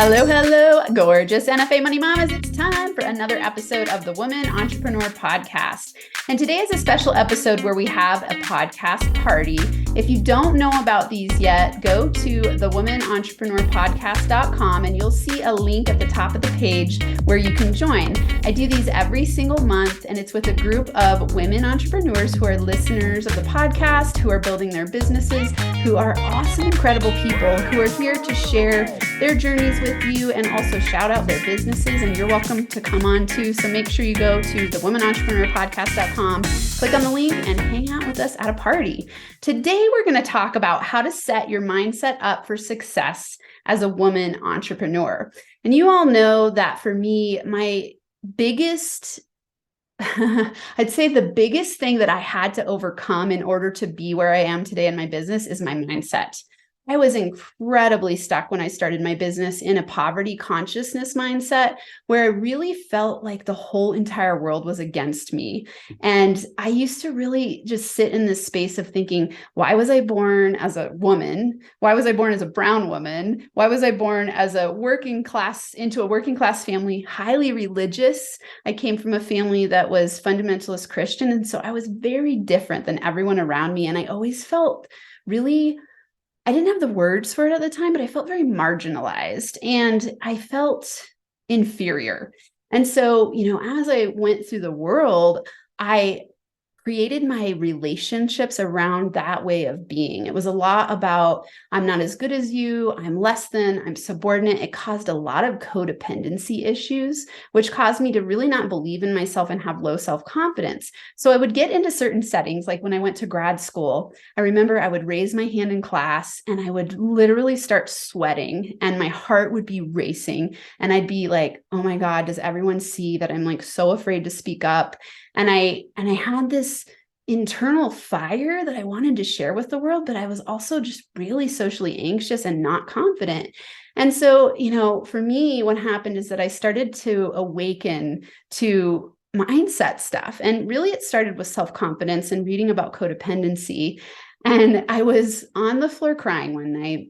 Hello, hello, gorgeous NFA Money Mamas. It's time for another episode of the Women Entrepreneur Podcast. And today is a special episode where we have a podcast party. If you don't know about these yet, go to thewomenentrepreneurpodcast.com and you'll see a link at the top of the page where you can join. I do these every single month, and it's with a group of women entrepreneurs who are listeners of the podcast, who are building their businesses, who are awesome, incredible people who are here to share their journeys with you and also shout out their businesses. And you're welcome to come on too. So make sure you go to thewomenentrepreneurpodcast.com, click on the link, and hang out with us at a party. Today, we're going to talk about how to set your mindset up for success as a woman entrepreneur. And you all know that for me, my biggest I'd say the biggest thing that I had to overcome in order to be where I am today in my business is my mindset. I was incredibly stuck when I started my business in a poverty consciousness mindset where I really felt like the whole entire world was against me. And I used to really just sit in this space of thinking, why was I born as a woman? Why was I born as a brown woman? Why was I born as a working class family, highly religious? I came from a family that was fundamentalist Christian. And so I was very different than everyone around me. And I always felt I didn't have the words for it at the time, but I felt very marginalized and I felt inferior. And so, as I went through the world, I created my relationships around that way of being. It was a lot about, I'm not as good as you, I'm less than, I'm subordinate. It caused a lot of codependency issues, which caused me to really not believe in myself and have low self-confidence. So I would get into certain settings, like when I went to grad school, I remember I would raise my hand in class and I would literally start sweating and my heart would be racing. And I'd be like, oh my God, does everyone see that I'm like so afraid to speak up? And I had this internal fire that I wanted to share with the world, but I was also just really socially anxious and not confident. And so, for me, what happened is that I started to awaken to mindset stuff. And really it started with self-confidence and reading about codependency. And I was on the floor crying one night.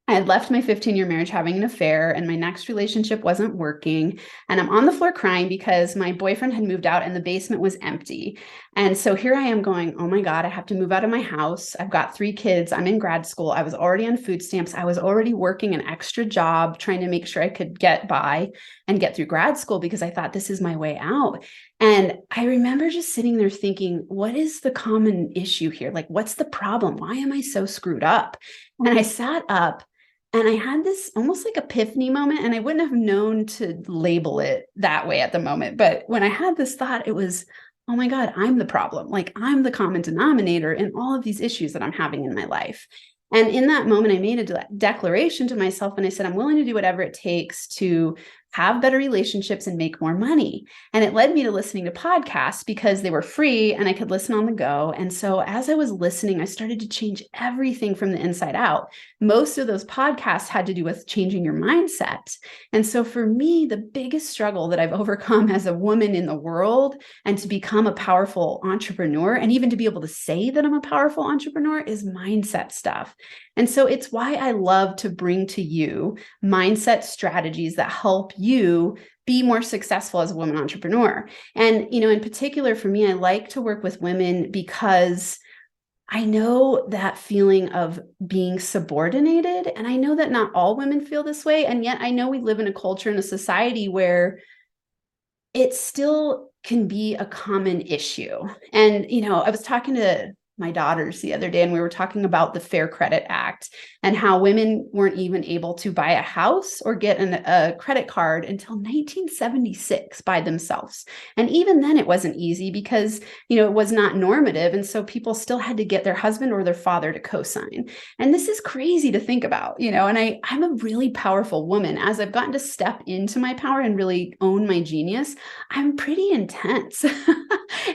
I had left my 15-year marriage having an affair and my next relationship wasn't working. And I'm on the floor crying because my boyfriend had moved out and the basement was empty. And so here I am going, oh my God, I have to move out of my house. I've got 3 kids. I'm in grad school. I was already on food stamps. I was already working an extra job trying to make sure I could get by and get through grad school because I thought this is my way out. And I remember just sitting there thinking, what is the common issue here? Like, what's the problem? Why am I so screwed up? And I sat up and I had this almost like epiphany moment, and I wouldn't have known to label it that way at the moment. But when I had this thought, it was, oh my God, I'm the problem. Like I'm the common denominator in all of these issues that I'm having in my life. And in that moment, I made a declaration to myself and I said, I'm willing to do whatever it takes to have better relationships and make more money. And it led me to listening to podcasts because they were free and I could listen on the go. And so as I was listening, I started to change everything from the inside out. Most of those podcasts had to do with changing your mindset. And so for me, the biggest struggle that I've overcome as a woman in the world and to become a powerful entrepreneur and even to be able to say that I'm a powerful entrepreneur is mindset stuff. And so it's why I love to bring to you mindset strategies that help you be more successful as a woman entrepreneur. And, in particular for me, I like to work with women because I know that feeling of being subordinated. And I know that not all women feel this way. And yet I know we live in a culture and a society where it still can be a common issue. And, I was talking to my daughters the other day, and we were talking about the Fair Credit Act and how women weren't even able to buy a house or get a credit card until 1976 by themselves. And even then it wasn't easy because, it was not normative. And so people still had to get their husband or their father to co-sign. And this is crazy to think about, and I'm a really powerful woman. As I've gotten to step into my power and really own my genius, I'm pretty intense.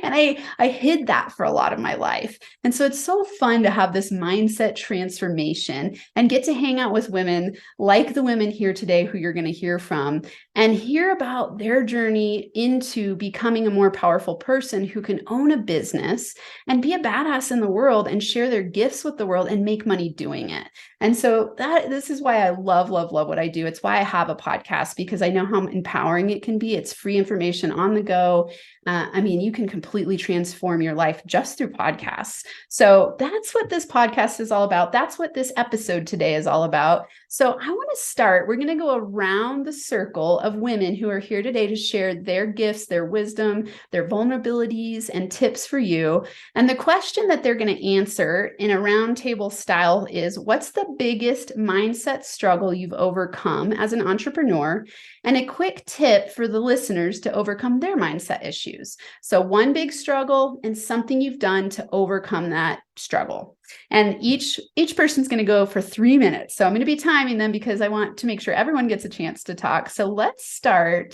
And I hid that for a lot of my life. And so it's so fun to have this mindset transformation and get to hang out with women like the women here today who you're going to hear from and hear about their journey into becoming a more powerful person who can own a business and be a badass in the world and share their gifts with the world and make money doing it. And so this is why I love what I do. It's why I have a podcast, because I know how empowering it can be. It's free information on the go. I mean, you can completely transform your life just through podcasts. So that's what this podcast is all about. That's what this episode today is all about. So I want to start. We're going to go around the circle of women who are here today to share their gifts, their wisdom, their vulnerabilities, and tips for you. And the question that they're going to answer in a roundtable style is, what's the biggest mindset struggle you've overcome as an entrepreneur? And a quick tip for the listeners to overcome their mindset issues. So one big struggle and something you've done to overcome that struggle. And each person's going to go for 3 minutes. So I'm going to be timing them because I want to make sure everyone gets a chance to talk. So let's go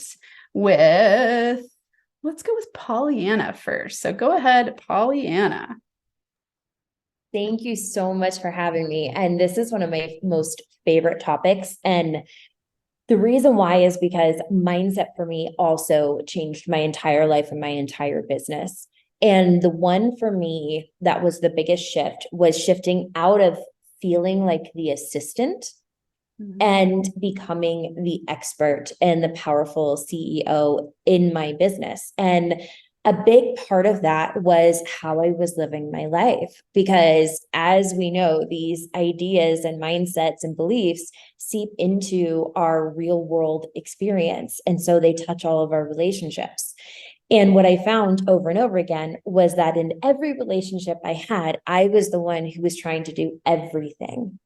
with Pollyanna first. So go ahead, Pollyanna. Thank you so much for having me. And this is one of my most favorite topics. And the reason why is because mindset for me also changed my entire life and my entire business. And the one for me that was the biggest shift was shifting out of feeling like the assistant and becoming the expert and the powerful CEO in my business. And a big part of that was how I was living my life, because as we know, these ideas and mindsets and beliefs seep into our real world experience. And so they touch all of our relationships. And what I found over and over again was that in every relationship I had, I was the one who was trying to do everything.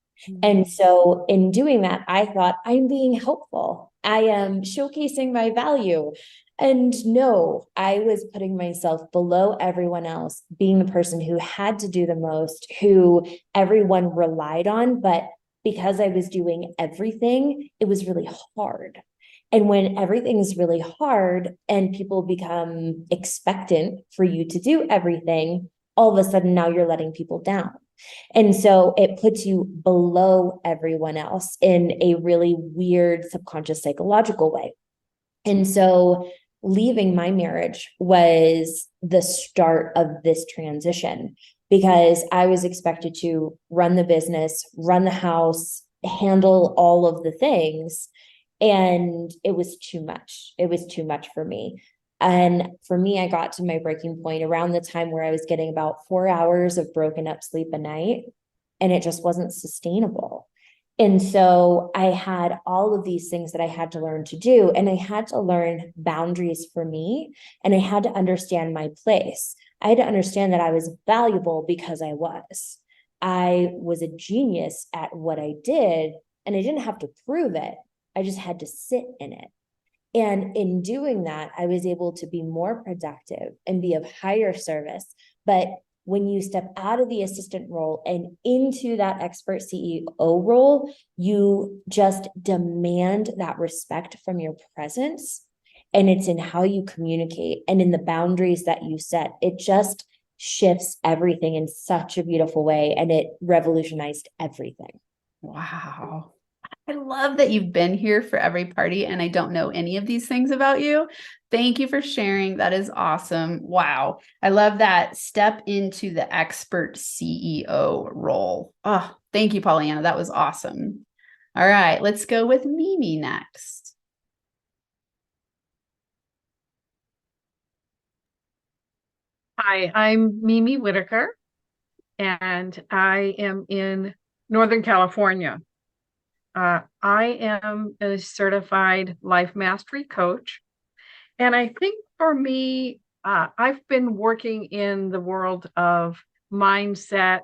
And so in doing that, I thought, I'm being helpful. I am showcasing my value. And no, I was putting myself below everyone else, being the person who had to do the most, who everyone relied on. But because I was doing everything, it was really hard. And when everything's really hard and people become expectant for you to do everything, all of a sudden now you're letting people down. And so it puts you below everyone else in a really weird subconscious psychological way. And so leaving my marriage was the start of this transition, because I was expected to run the business, run the house, handle all of the things. And it was too much. It was too much for me. And for me, I got to my breaking point around the time where I was getting about 4 hours of broken up sleep a night, and it just wasn't sustainable. And so I had all of these things that I had to learn to do, and I had to learn boundaries for me, and I had to understand my place. I had to understand that I was valuable because I was. I was a genius at what I did, and I didn't have to prove it. I just had to sit in it. And in doing that, I was able to be more productive and be of higher service. But when you step out of the assistant role and into that expert CEO role, you just demand that respect from your presence. And it's in how you communicate and in the boundaries that you set. It just shifts everything in such a beautiful way. And it revolutionized everything. Wow. I love that you've been here for every party and I don't know any of these things about you. Thank you for sharing. That is awesome. Wow. I love that step into the expert CEO role. Oh, thank you, Pollyanna. That was awesome. All right, let's go with Mimi next. Hi, I'm Mimi Whitaker, and I am in Northern California. I am a certified life mastery coach. And I think for me, I've been working in the world of mindset,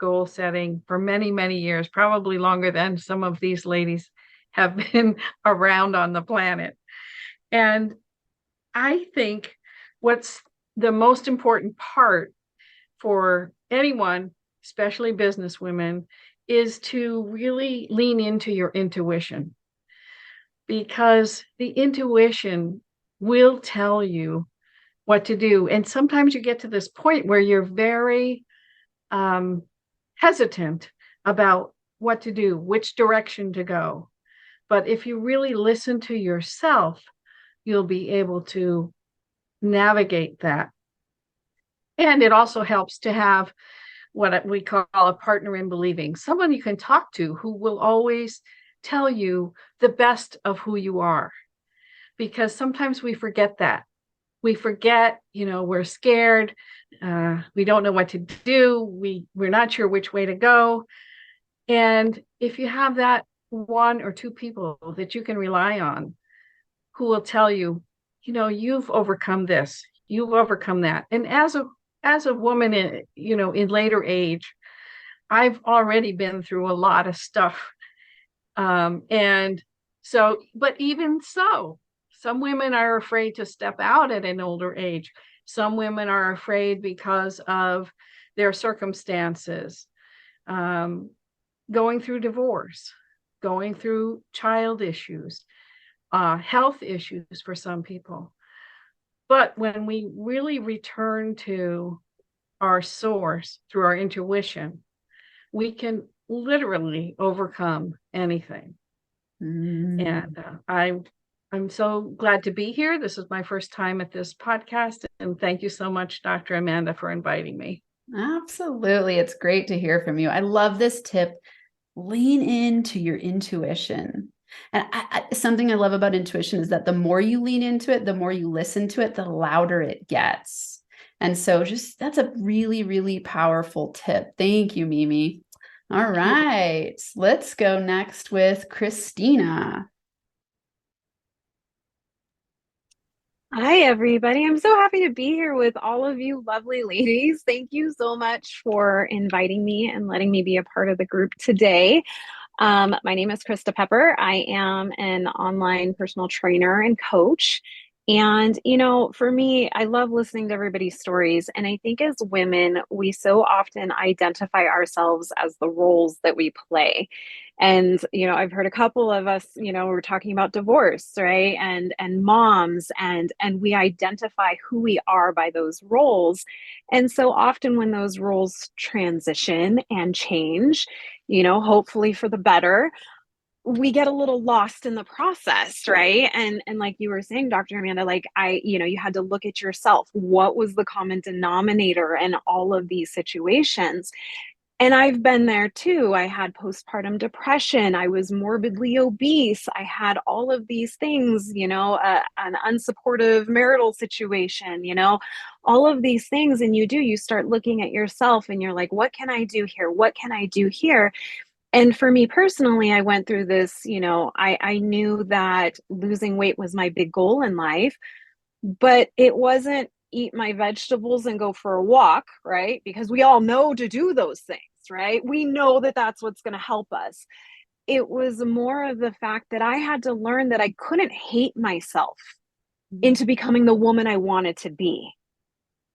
goal setting for many, many years, probably longer than some of these ladies have been around on the planet. And I think what's the most important part for anyone, especially business women, is to really lean into your intuition, because the intuition will tell you what to do. And sometimes you get to this point where you're very hesitant about what to do, which direction to go. But if you really listen to yourself, you'll be able to navigate that. And it also helps to have what we call a partner in believing, someone you can talk to who will always tell you the best of who you are. Because sometimes we forget that. We forget, we're scared. We don't know what to do. We're not sure which way to go. And if you have that one or two people that you can rely on, who will tell you, you've overcome this, you've overcome that. And as a woman in later age, I've already been through a lot of stuff. And so, but even so, some women are afraid to step out at an older age. Some women are afraid because of their circumstances, going through divorce, going through child issues, health issues for some people. But when we really return to our source through our intuition, we can literally overcome anything. And I'm so glad to be here. This is my first time at this podcast. And thank you so much, Dr. Amanda, for inviting me. Absolutely. It's great to hear from you. I love this tip. Lean into your intuition. And something I love about intuition is that the more you lean into it, the more you listen to it, the louder it gets. And so that's a really, really powerful tip. Thank you, Mimi. All right, let's go next with Christina. Hi, everybody. I'm so happy to be here with all of you lovely ladies. Thank you so much for inviting me and letting me be a part of the group today. My name is Christa Pepper. I am an online personal trainer and coach. And, for me, I love listening to everybody's stories. And I think as women, we so often identify ourselves as the roles that we play. And, I've heard a couple of us, we're talking about divorce, right? And moms, and we identify who we are by those roles. And so often when those roles transition and change, hopefully for the better, we get a little lost in the process, right? And like you were saying, Dr. Amanda, you had to look at yourself. What was the common denominator in all of these situations? And I've been there too. I had postpartum depression. I was morbidly obese. I had all of these things, an unsupportive marital situation, all of these things. And you start looking at yourself and you're like, what can I do here? What can I do here? And for me personally, I went through this, I knew that losing weight was my big goal in life, but it wasn't eat my vegetables and go for a walk, right? Because we all know to do those things, right? We know that that's what's going to help us. It was more of the fact that I had to learn that I couldn't hate myself into becoming the woman I wanted to be.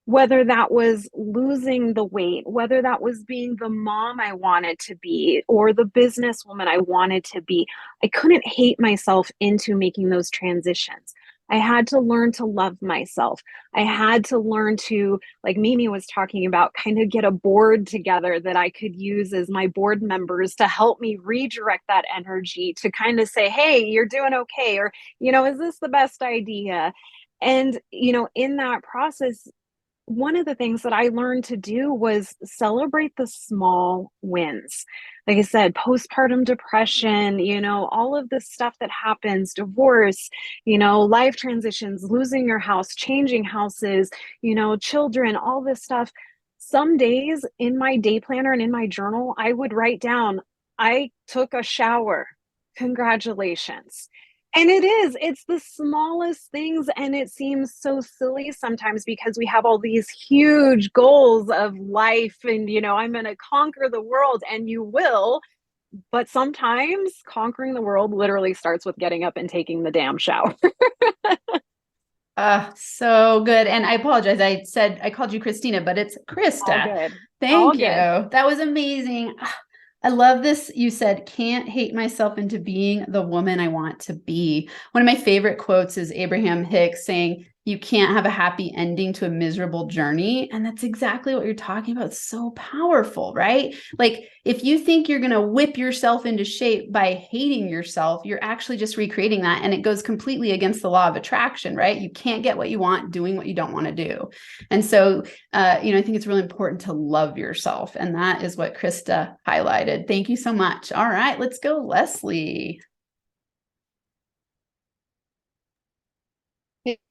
Whether that was losing the weight, whether that was being the mom I wanted to be, or the businesswoman I wanted to be, I couldn't hate myself into making those transitions. I had to learn to love myself. I had to learn to, like Mimi was talking about, kind of get a board together that I could use as my board members to help me redirect that energy to kind of say, hey, you're doing okay. Or, is this the best idea? And, in that process, one of the things that I learned to do was celebrate the small wins. Like I said, postpartum depression, all of this stuff that happens, divorce, life transitions, losing your house, changing houses, children, all this stuff. Some days in my day planner and in my journal, I would write down, I took a shower. Congratulations. And it's the smallest things. And it seems so silly sometimes because we have all these huge goals of life and, I'm going to conquer the world, and you will. But sometimes conquering the world literally starts with getting up and taking the damn shower. So good. And I apologize. I said I called you Christina, but it's Christa. All good. Thank you. That was amazing. I love this. You said, can't hate myself into being the woman I want to be. One of my favorite quotes is Abraham Hicks saying, You can't have a happy ending to a miserable journey. And that's exactly what you're talking about. It's so powerful, right? Like if you think you're going to whip yourself into shape by hating yourself, you're actually just recreating that. And it goes completely against the law of attraction, right? You can't get what you want doing what you don't want to do. And so, I think it's really important to love yourself. And that is what Christa highlighted. Thank you so much. All right, let's go, Leslie.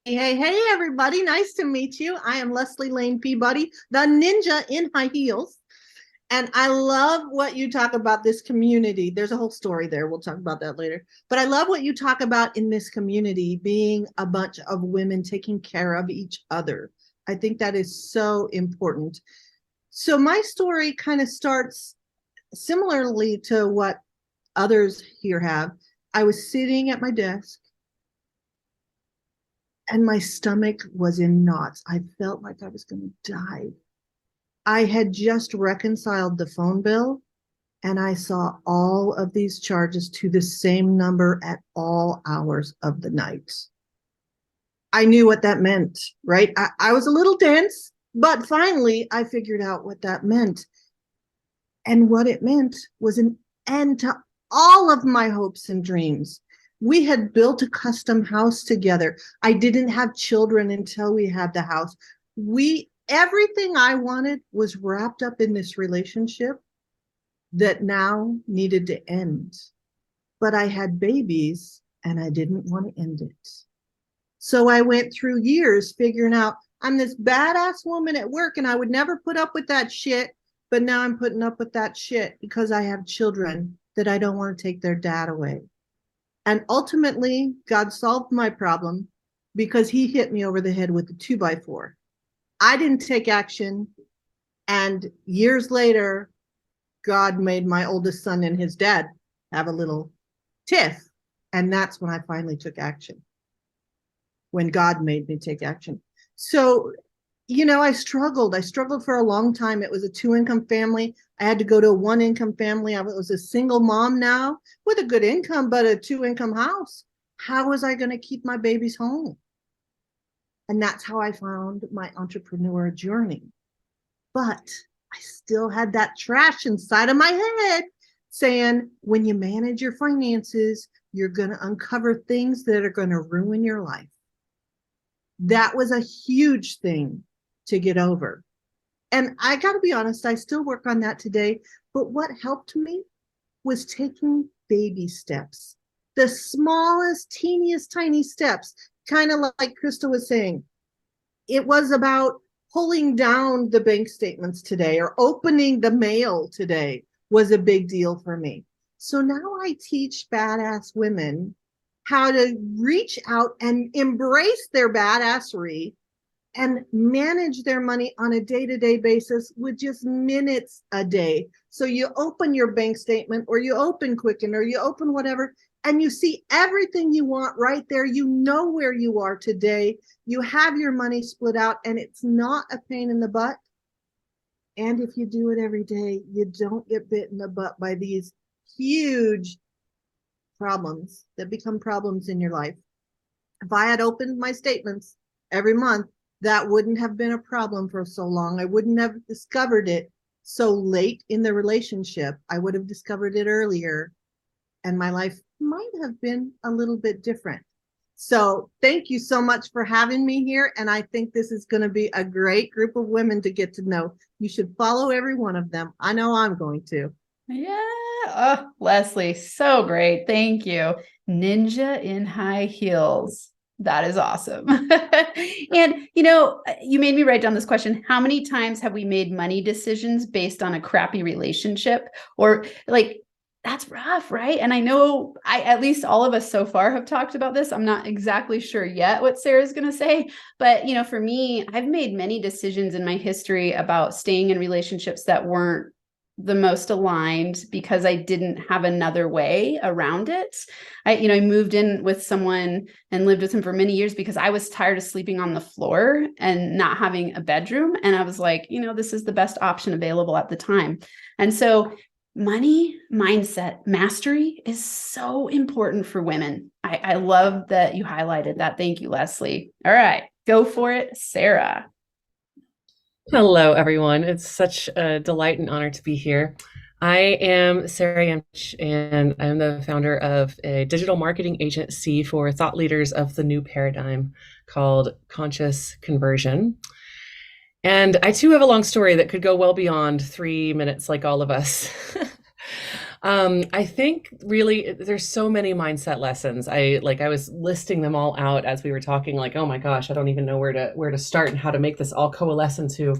Hey, everybody. Nice to meet you. I am Leslie Lane Peabody, the ninja in high heels. And I love what you talk about this community. There's a whole story there. We'll talk about that later. But I love what you talk about in this community, being a bunch of women taking care of each other. I think that is so important. So my story kind of starts similarly to what others here have. I was sitting at my desk, and my stomach was in knots. I felt like I was going to die. I had just reconciled the phone bill, and I saw all of these charges to the same number at all hours of the night. I knew what that meant, right? I was a little dense, but finally I figured out what that meant. And what it meant was an end to all of my hopes and dreams. We had built a custom house together. I didn't have children until we had the house. Everything I wanted was wrapped up in this relationship that now needed to end. But I had babies and I didn't want to end it. So I went through years figuring out I'm this badass woman at work and I would never put up with that shit. But now I'm putting up with that shit because I have children that I don't want to take their dad away. And ultimately, God solved my problem because he hit me over the head with a 2x4. I didn't take action. And years later, God made my oldest son and his dad have a little tiff. And that's when I finally took action. When God made me take action. So, I struggled. I struggled for a long time. It was a 2-income family. I had to go to a 1-income family. I was a single mom now with a good income, but a 2-income house. How was I going to keep my babies home? And that's how I found my entrepreneur journey. But I still had that trash inside of my head saying, when you manage your finances, you're going to uncover things that are going to ruin your life. That was a huge thing to get over. And I got to be honest, I still work on that today. But what helped me was taking baby steps, the smallest, teeniest, tiny steps, kind of like Christa was saying. It was about pulling down the bank statements today or opening the mail today was a big deal for me. So now I teach badass women how to reach out and embrace their badassery and manage their money on a day-to-day basis with just minutes a day. So you open your bank statement or you open Quicken or you open whatever, and you see everything you want right there. You know where you are today. You have your money split out and it's not a pain in the butt. And if you do it every day, you don't get bit in the butt by these huge problems that become problems in your life. If I had opened my statements every month, that wouldn't have been a problem for so long. I wouldn't have discovered it so late in the relationship. I would have discovered it earlier, and my life might have been a little bit different. So thank you so much for having me here. And I think this is going to be a great group of women to get to know. You should follow every one of them. I know I'm going to. Yeah. Oh, Leslie, so great. Thank you. Ninja in high heels. That is awesome. And, you made me write down this question. How many times have we made money decisions based on a crappy relationship? Or that's rough, right? And I know at least all of us so far have talked about this. I'm not exactly sure yet what Sarah's going to say, but for me, I've made many decisions in my history about staying in relationships that weren't the most aligned because I didn't have another way around it. I moved in with someone and lived with him for many years because I was tired of sleeping on the floor and not having a bedroom. And I was like, this is the best option available at the time. And so money mindset mastery is so important for women. I love that you highlighted that. Thank you, Leslie. All right, Go for it, Sarah. Hello, everyone. It's such a delight and honor to be here. I am Sarah Yamich, and I'm the founder of a digital marketing agency for thought leaders of the new paradigm called Conscious Conversion. And I too have a long story that could go well beyond 3 minutes, like all of us. I think really there's so many mindset lessons. I was listing them all out as we were talking, like, oh my gosh, I don't even know where to start and how to make this all coalesce into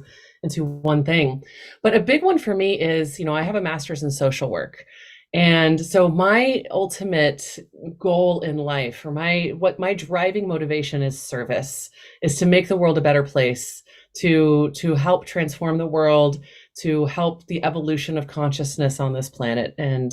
one thing. But a big one for me is, I have a master's in social work. And so my ultimate goal in life, or what my driving motivation is service, is to make the world a better place, to help transform the world, to help the evolution of consciousness on this planet. And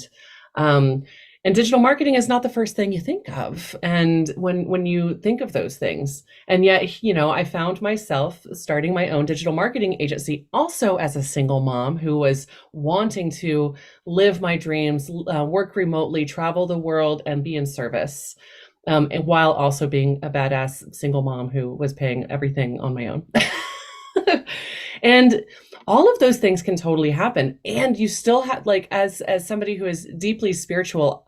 digital marketing is not the first thing you think of. And when you think of those things, and yet, I found myself starting my own digital marketing agency also as a single mom who was wanting to live my dreams, work remotely, travel the world, and be in service. And while also being a badass single mom who was paying everything on my own. And all of those things can totally happen. And you still have, as somebody who is deeply spiritual,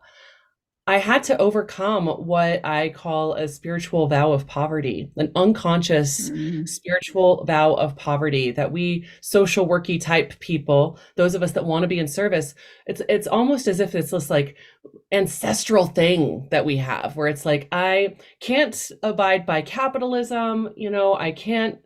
I had to overcome what I call a spiritual vow of poverty, an unconscious spiritual vow of poverty that we social worky type people, those of us that want to be in service, it's almost as if it's this ancestral thing that we have, where it's I can't abide by capitalism, I can't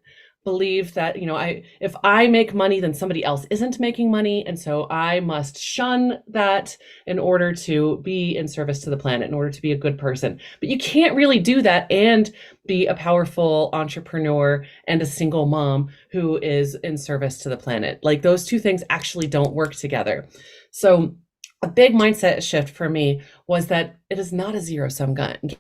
believe that, if I make money, then somebody else isn't making money. And so I must shun that in order to be in service to the planet, in order to be a good person. But you can't really do that and be a powerful entrepreneur and a single mom who is in service to the planet. Those two things actually don't work together. So a big mindset shift for me was that it is not a zero-sum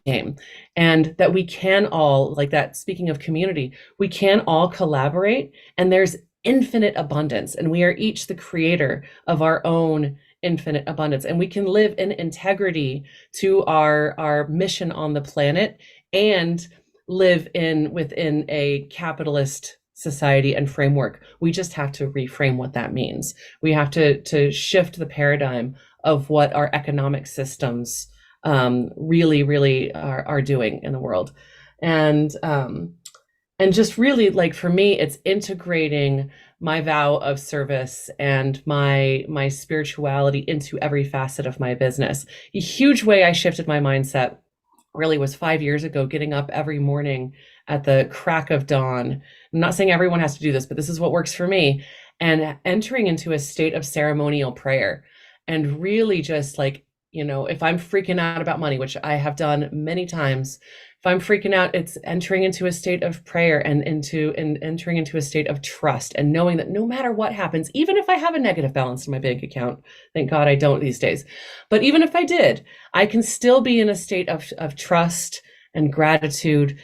game, and that we can all, speaking of community, we can all collaborate, and there's infinite abundance, and we are each the creator of our own infinite abundance, and we can live in integrity to our mission on the planet and live within a capitalist society and framework. We just have to reframe what that means. We have to shift the paradigm of what our economic systems really are doing in the world. And just really, for me, it's integrating my vow of service and my spirituality into every facet of my business. A huge way I shifted my mindset really was 5 years ago, getting up every morning at the crack of dawn. I'm not saying everyone has to do this, but this is what works for me. And entering into a state of ceremonial prayer. And really just if I'm freaking out about money, which I have done many times, if I'm freaking out, it's entering into a state of prayer and entering into a state of trust, and knowing that no matter what happens, even if I have a negative balance in my bank account, thank God I don't these days, but even if I did, I can still be in a state of trust and gratitude.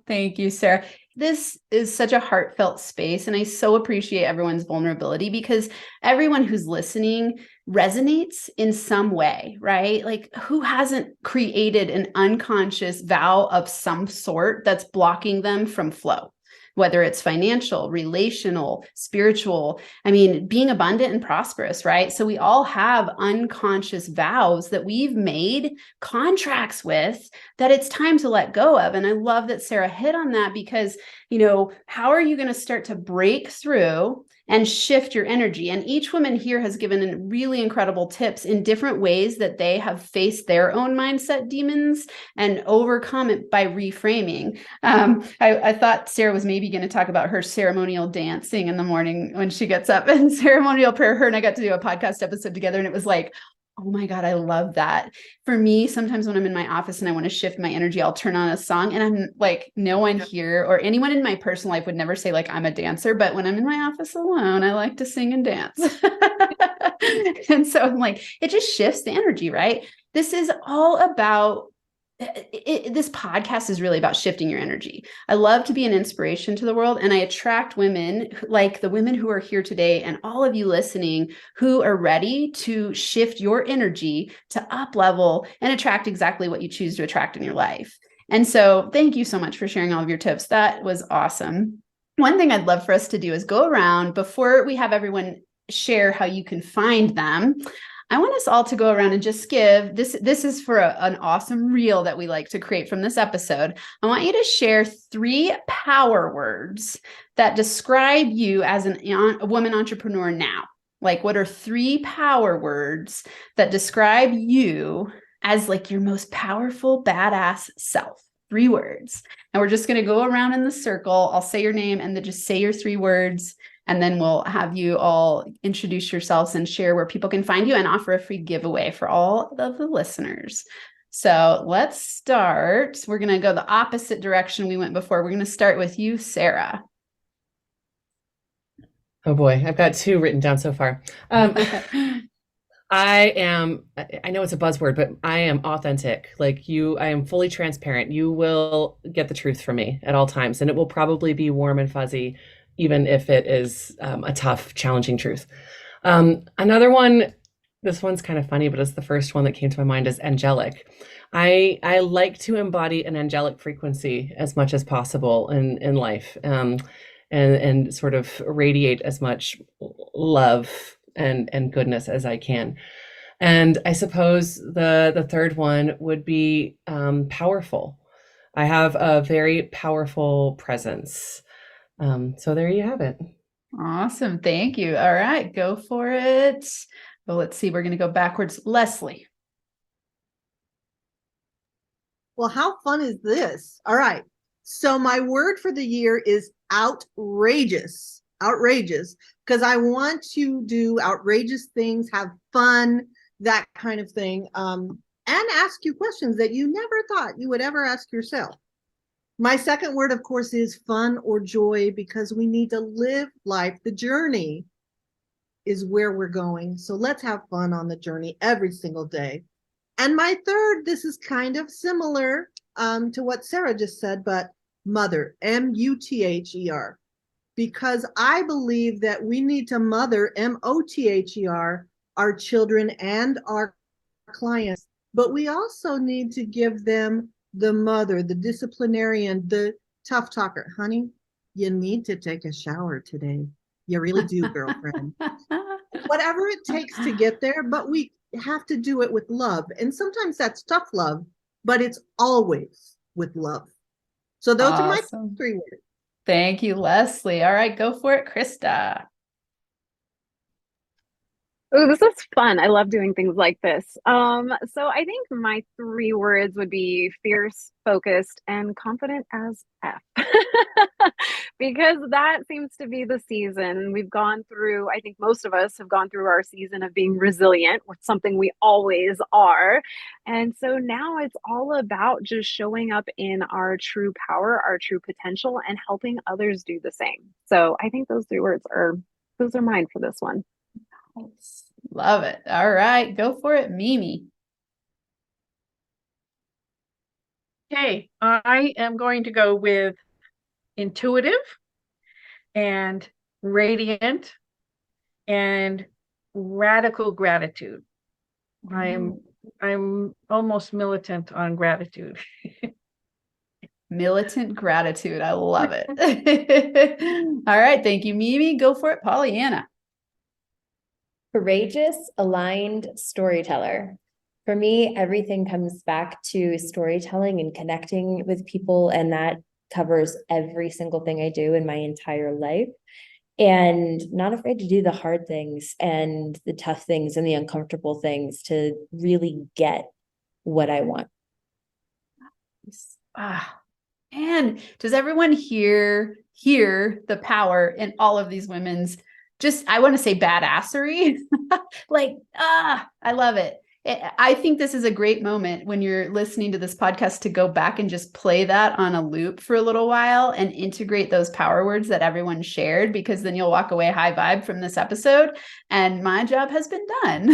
Thank you, Sarah. This is such a heartfelt space, and I so appreciate everyone's vulnerability, because everyone who's listening resonates in some way, right? Who hasn't created an unconscious vow of some sort that's blocking them from flow? Whether it's financial, relational, spiritual, being abundant and prosperous, right? So we all have unconscious vows that we've made contracts with that it's time to let go of. And I love that Sarah hit on that, because, how are you going to start to break through and shift your energy? And each woman here has given really incredible tips in different ways that they have faced their own mindset demons and overcome it by reframing. I thought Sarah was maybe going to talk about her ceremonial dancing in the morning when she gets up, and ceremonial prayer. Her and I got to do a podcast episode together, and it was oh my God, I love that. For me, sometimes when I'm in my office and I want to shift my energy, I'll turn on a song, and I'm no one here or anyone in my personal life would never say I'm a dancer, but when I'm in my office alone, I like to sing and dance. And so I'm it just shifts the energy, right? This is all about this podcast is really about shifting your energy. I love to be an inspiration to the world, and I attract women like the women who are here today, and all of you listening who are ready to shift your energy to up level and attract exactly what you choose to attract in your life. And so thank you so much for sharing all of your tips. That was awesome. One thing I'd love for us to do is go around before we have everyone share how you can find them. I want us all to go around and just give this. This is for an awesome reel that we like to create from this episode. I want you to share 3 power words that describe you as a woman entrepreneur now. Like, what are 3 power words that describe you as like your most powerful, badass self? 3 words. And we're just going to go around in the circle. I'll say your name and then just say your 3 words. And then we'll have you all introduce yourselves and share where people can find you and offer a free giveaway for all of the listeners. So let's start. We're going to go the opposite direction we went before. We're going to start with you, Sarah. Oh boy, I've got 2 written down so far. I know it's a buzzword, but I am authentic. Like you, I am fully transparent. You will get the truth from me at all times, and it will probably be warm and fuzzy, even if it is a tough, challenging truth. Another one, this one's kind of funny, but it's the first one that came to my mind, is angelic. I like to embody an angelic frequency as much as possible in life, and sort of radiate as much love and goodness as I can. And I suppose the third one would be powerful. I have a very powerful presence. So there you have it. Awesome. Thank you. All right, go for it. Well, let's see. We're going to go backwards. Leslie. Well, how fun is this? All right. So my word for the year is outrageous. Outrageous. Because I want to do outrageous things, have fun, that kind of thing. And ask you questions that you never thought you would ever ask yourself. My second word, of course, is fun or joy, because we need to live life. The journey is where we're going. So let's have fun on the journey every single day. And my third, this is kind of similar to what Sarah just said, but mother, M-U-T-H-E-R, because I believe that we need to mother, M-O-T-H-E-R, our children and our clients, but we also need to give them the mother, the disciplinarian, the tough talker. Honey, you need to take a shower today. You really do, girlfriend. Whatever it takes to get there, but we have to do it with love. And sometimes that's tough love, but it's always with love. So those are my 3 words. Thank you, Leslie. All right, go for it, Christa. Oh, this is fun. I love doing things like this. So I think my 3 words would be fierce, focused, and confident as F. Because that seems to be the season. We've gone through, I think most of us have gone through our season of being resilient, which is something we always are. And so now it's all about just showing up in our true power, our true potential, and helping others do the same. So I think those 3 words those are mine for this one. Love it. All right, go for it, Mimi. Okay, I am going to go with intuitive and radiant and radical gratitude. I'm almost militant on gratitude. Militant gratitude. I love it. All right, thank you, Mimi. Go for it, Pollyanna. Courageous, aligned storyteller. For me, everything comes back to storytelling and connecting with people, and that covers every single thing I do in my entire life. And not afraid to do the hard things and the tough things and the uncomfortable things to really get what I want. And does everyone hear the power in all of these women's, just, I want to say badassery? Like, I love it. I think this is a great moment when you're listening to this podcast to go back and just play that on a loop for a little while and integrate those power words that everyone shared, because then you'll walk away high vibe from this episode and my job has been done.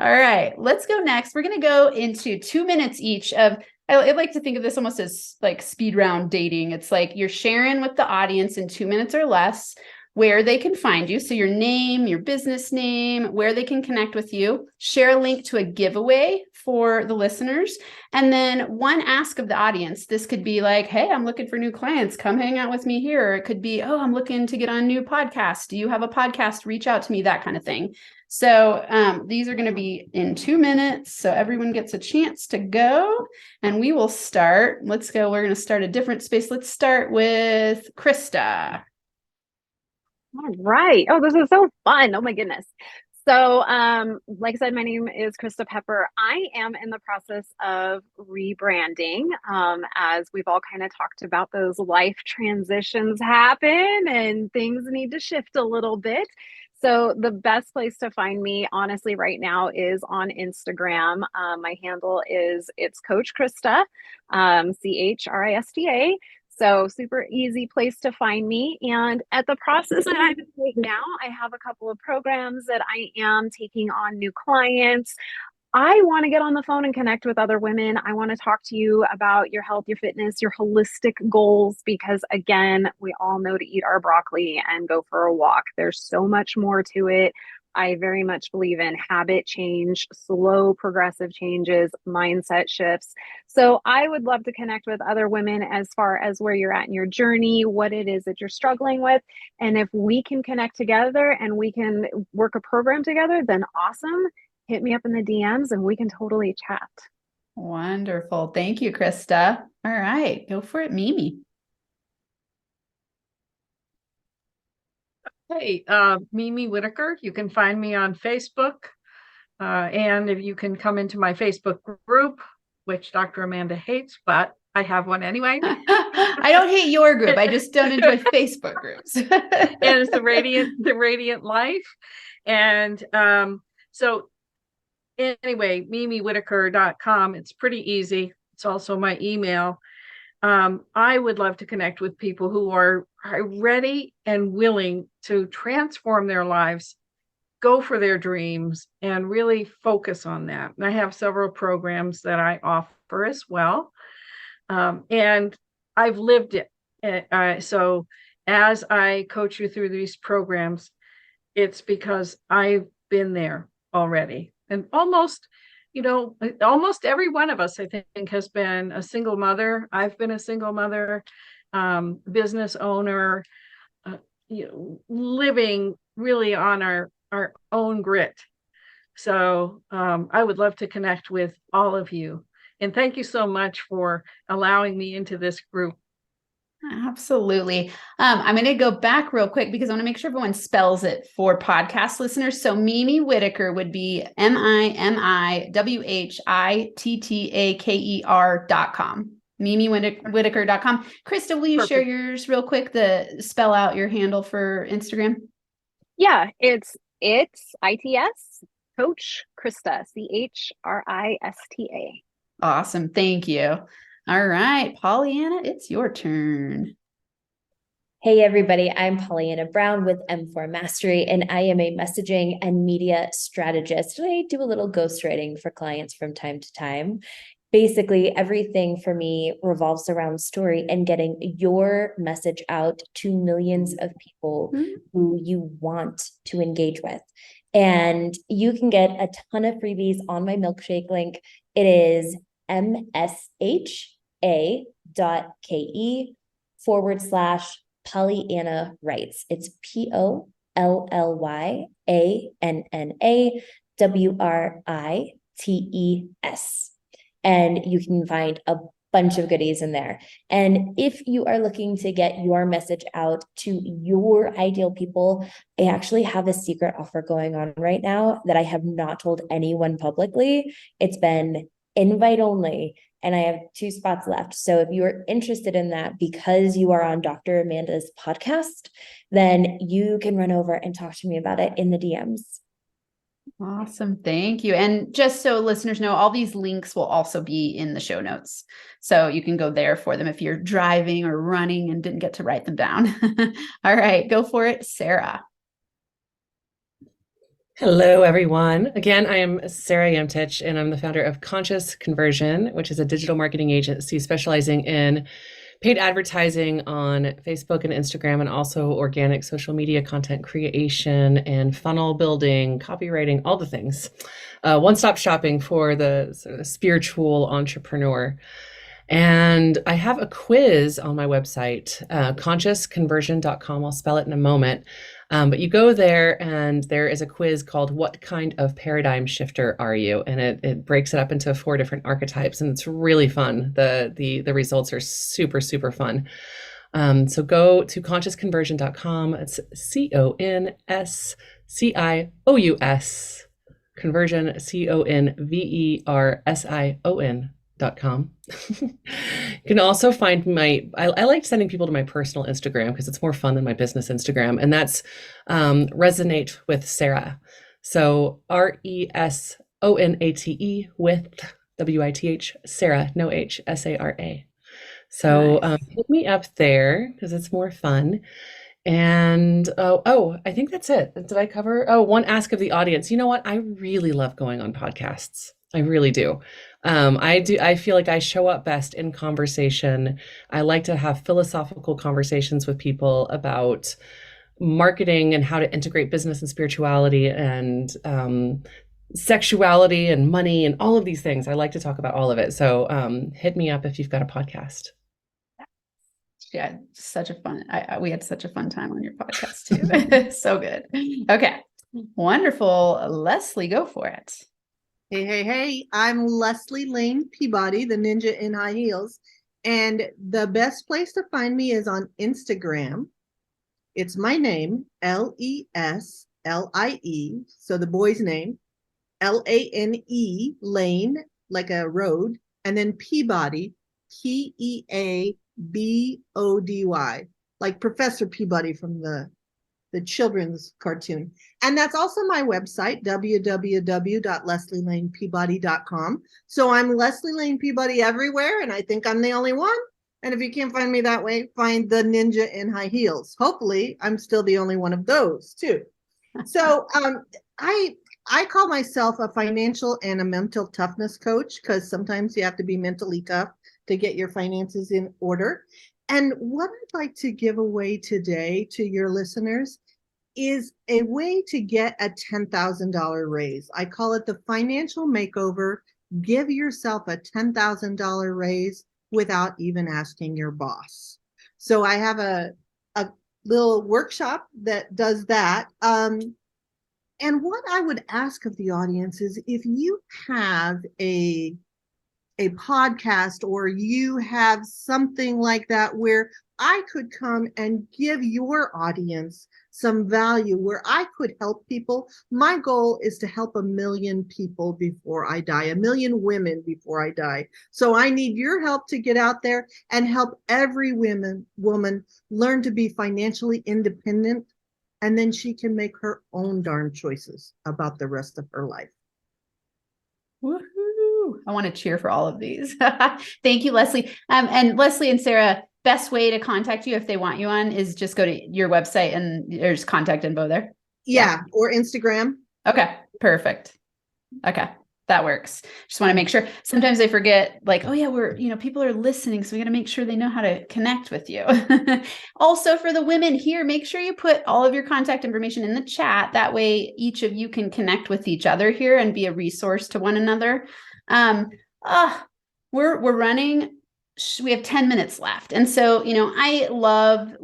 All right, let's go next. We're going to go into 2 minutes each of, I like to think of this almost as like speed round dating. It's like you're sharing with the audience in 2 minutes or less where they can find you. So your name, your business name, where they can connect with you, share a link to a giveaway for the listeners. And then one ask of the audience. This could be like, hey, I'm looking for new clients. Come hang out with me here. It could be, oh, I'm looking to get on a new podcast. Do you have a podcast? Reach out to me, that kind of thing. So these are going to be in 2 minutes. So everyone gets a chance to go, and we will start. Let's go. We're going to start a different space. Let's start with Christa. All right. Oh, this is so fun. Oh my goodness. So, like I said, my name is Christa Pepper. I am in the process of rebranding. As we've all kind of talked about, those life transitions happen and things need to shift a little bit. So the best place to find me, honestly, right now is on Instagram. My handle is It's Coach Christa, Chrisista. So super easy place to find me. And at the process that I'm in right now, I have a couple of programs that I am taking on new clients. I want to get on the phone and connect with other women. I want to talk to you about your health, your fitness, your holistic goals, because again, we all know to eat our broccoli and go for a walk. There's so much more to it. I very much believe in habit change, slow progressive changes, mindset shifts. So I would love to connect with other women as far as where you're at in your journey, what it is that you're struggling with. And if we can connect together and we can work a program together, then awesome. Hit me up in the DMs and we can totally chat. Wonderful. Thank you, Christa. All right, go for it, Mimi. Hey, Mimi Whitaker. You can find me on Facebook. And if you can come into my Facebook group, which Dr. Amanda hates, but I have one anyway. I don't hate your group. I just don't enjoy Facebook groups. And it's the Radiant Life. And so anyway, mimiwhitaker.com. It's pretty easy. It's also my email. I would love to connect with people who are ready and willing to transform their lives, go for their dreams, and really focus on that. And I have several programs that I offer as well. And I've lived it. So as I coach you through these programs, it's because I've been there already. And almost every one of us, I think, has been a single mother. I've been a single mother, business owner, living really on our own grit. So I would love to connect with all of you. And thank you so much for allowing me into this group. Absolutely. I'm going to go back real quick because I want to make sure everyone spells it for podcast listeners. So Mimi Whitaker would be MimiWhittaker.com. MimiWhittaker.com. Christa, will you Perfect. share yours real quick, spell out your handle for Instagram? Yeah, it's ITS Coach Christa, Chrisista. Awesome. Thank you. All right, Pollyanna, it's your turn. Hey everybody, I'm Pollyanna Brown with M4 Mastery, and I am a messaging and media strategist. I do a little ghostwriting for clients from time to time. Basically, everything for me revolves around story and getting your message out to millions of people who you want to engage with. And you can get a ton of freebies on my milkshake link. It is msha.ke/Pollyanna Writes. It's POLLYANNAWRITES. And you can find a bunch of goodies in there. And if you are looking to get your message out to your ideal people, I actually have a secret offer going on right now that I have not told anyone publicly. It's been invite only, and I have 2 spots left. So if you are interested in that because you are on Dr. Amanda's podcast, then you can run over and talk to me about it in the DMs. Awesome. Thank you. And just so listeners know, all these links will also be in the show notes. So you can go there for them if you're driving or running and didn't get to write them down. All right, go for it, Sarah. Hello, everyone. Again, I am Sarah Yamtich, and I'm the founder of Conscious Conversion, which is a digital marketing agency specializing in paid advertising on Facebook and Instagram, and also organic social media content creation and funnel building, copywriting, all the things. One-stop shopping for the sort of spiritual entrepreneur. And I have a quiz on my website, consciousconversion.com. I'll spell it in a moment. But you go there and there is a quiz called What Kind of Paradigm Shifter Are You? And it breaks it up into 4 different archetypes, and it's really fun. The results are super, super fun. So go to consciousconversion.com. It's CONSCIOUS. Conversion, CONVERSION.com. You can also find I like sending people to my personal Instagram because it's more fun than my business Instagram, and that's Resonate with Sarah. So RESONATE with WITH, Sarah, no H, SARA. So Nice. hit me up there because it's more fun. And I think that's it. Did I cover? One ask of the audience. You know what? I really love going on podcasts. I really do. I feel like I show up best in conversation. I like to have philosophical conversations with people about marketing and how to integrate business and spirituality and sexuality and money and all of these things. I like to talk about all of it. So hit me up if you've got a podcast. Yeah, such a fun. We had such a fun time on your podcast too. So good. Okay, wonderful. Leslie, go for it. Hey, I'm Leslie Lane Peabody, the ninja in high heels. And the best place to find me is on Instagram. It's my name, Leslie, so the boy's name, LANE, Lane, like a road, and then Peabody, PEABODY, like Professor Peabody from the children's cartoon. And that's also my website, www.leslieLanePeabody.com. So I'm Leslie Lane Peabody everywhere, and I think I'm the only one. And if you can't find me that way, find the ninja in high heels. Hopefully, I'm still the only one of those too. So I call myself a financial and a mental toughness coach because sometimes you have to be mentally tough to get your finances in order. And what I'd like to give away today to your listeners is a way to get a $10,000 raise. I call it the financial makeover. Give yourself a $10,000 raise without even asking your boss. So I have a little workshop that does that. And what I would ask of the audience is if you have a podcast or you have something like that where I could come and give your audience some value, where I could help people. My goal is to help 1 million people before I die, 1 million women before I die. So I need your help to get out there and help every woman learn to be financially independent, and then she can make her own darn choices about the rest of her life. Woohoo! I want to cheer for all of these. Thank you, Leslie. And Leslie and Sarah, best way to contact you if they want you on is just go to your website and there's contact info there. Yeah, or Instagram. Okay, perfect. Okay, that works. Just want to make sure. Sometimes I forget, like, oh yeah, people are listening, so we got to make sure they know how to connect with you. Also, for the women here, make sure you put all of your contact information in the chat. That way, each of you can connect with each other here and be a resource to one another. We're running. We have 10 minutes left. And so, I love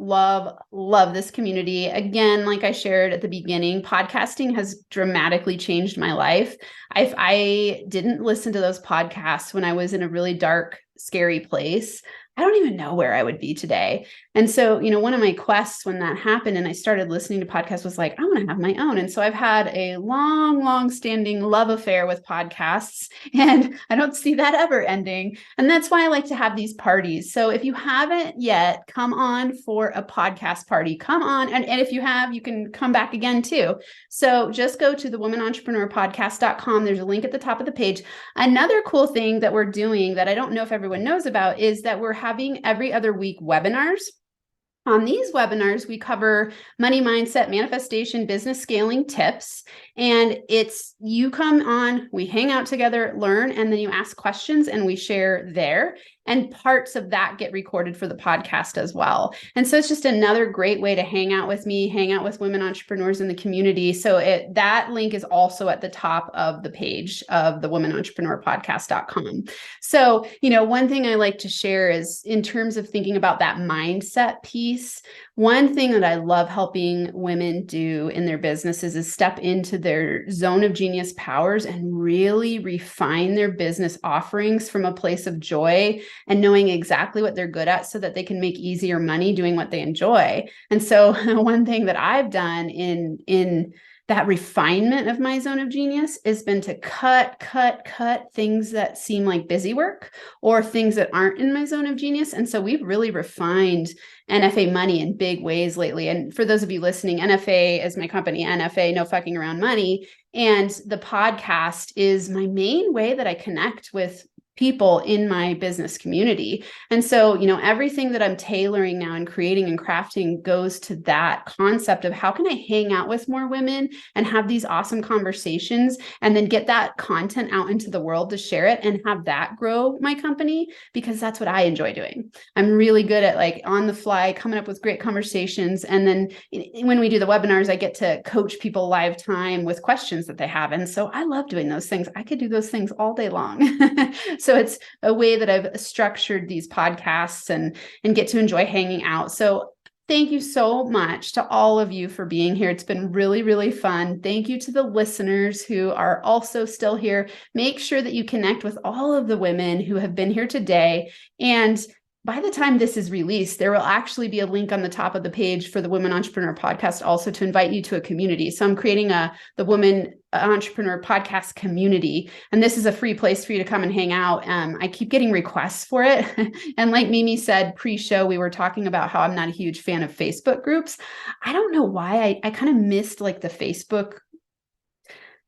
this community. Again, like I shared at the beginning, podcasting has dramatically changed my life. I didn't listen to those podcasts when I was in a really dark, scary place. I don't even know where I would be today. And so, one of my quests when that happened and I started listening to podcasts was like, I want to have my own. And so I've had a long standing love affair with podcasts, and I don't see that ever ending. And that's why I like to have these parties. So if you haven't yet, come on for a podcast party, come on. And if you have, you can come back again too. So just go to thewomenontrepreneurpodcast.com. There's a link at the top of the page. Another cool thing that we're doing that I don't know if everyone knows about is that we're having every other week webinars. On these webinars, we cover money mindset, manifestation, business scaling tips. And you come on, we hang out together, learn, and then you ask questions and we share there. And parts of that get recorded for the podcast as well. And so it's just another great way to hang out with me, hang out with women entrepreneurs in the community. So that link is also at the top of the page of the womenentrepreneurpodcast.com. So, one thing I like to share is in terms of thinking about that mindset piece, one thing that I love helping women do in their businesses is step into their zone of genius powers and really refine their business offerings from a place of joy and knowing exactly what they're good at so that they can make easier money doing what they enjoy. And so one thing that I've done in that refinement of my zone of genius has been to cut things that seem like busy work or things that aren't in my zone of genius. And so we've really refined NFA money in big ways lately. And for those of you listening, NFA is my company, NFA, no fucking around money. And the podcast is my main way that I connect with people in my business community. And so, everything that I'm tailoring now and creating and crafting goes to that concept of how can I hang out with more women and have these awesome conversations and then get that content out into the world to share it and have that grow my company, because that's what I enjoy doing. I'm really good at on the fly coming up with great conversations. And then when we do the webinars, I get to coach people live time with questions that they have. And so I love doing those things. I could do those things all day long. So it's a way that I've structured these podcasts and get to enjoy hanging out. So thank you so much to all of you for being here. It's been really, really fun. Thank you to the listeners who are also still here. Make sure that you connect with all of the women who have been here today. And by the time this is released, there will actually be a link on the top of the page for the Women Entrepreneur Podcast also to invite you to a community. So I'm creating the Women Entrepreneur Podcast community, and this is a free place for you to come and hang out. I keep getting requests for it. And like Mimi said pre-show, we were talking about how I'm not a huge fan of Facebook groups. I don't know why. I kind of missed the Facebook.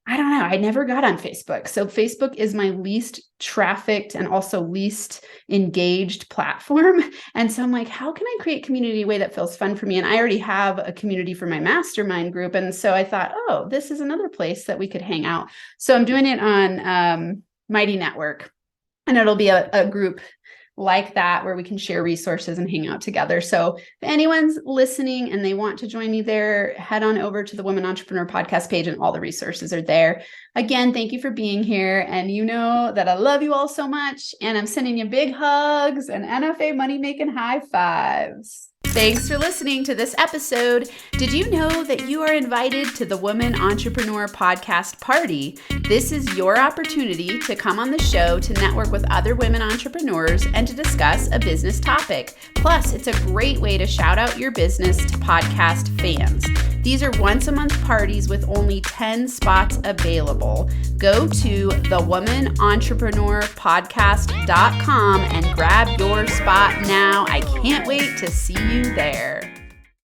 I don't know. I never got on Facebook. So Facebook is my least trafficked and also least engaged platform. And so I'm like, how can I create community in a way that feels fun for me? And I already have a community for my mastermind group. And so I thought, oh, this is another place that we could hang out. So I'm doing it on Mighty Network, and it'll be a group like that where we can share resources and hang out together. So if anyone's listening and they want to join me there, head on over to the Women Entrepreneur Podcast page and all the resources are there. Again, thank you for being here. And you know that I love you all so much. And I'm sending you big hugs and NFA money-making high fives. Thanks for listening to this episode. Did you know that you are invited to the Women Entrepreneur Podcast Party? This is your opportunity to come on the show to network with other women entrepreneurs and to discuss a business topic. Plus, it's a great way to shout out your business to podcast fans. These are once a month parties with only 10 spots available. Go to thewomanentrepreneurpodcast.com and grab your spot now. I can't wait to see you there.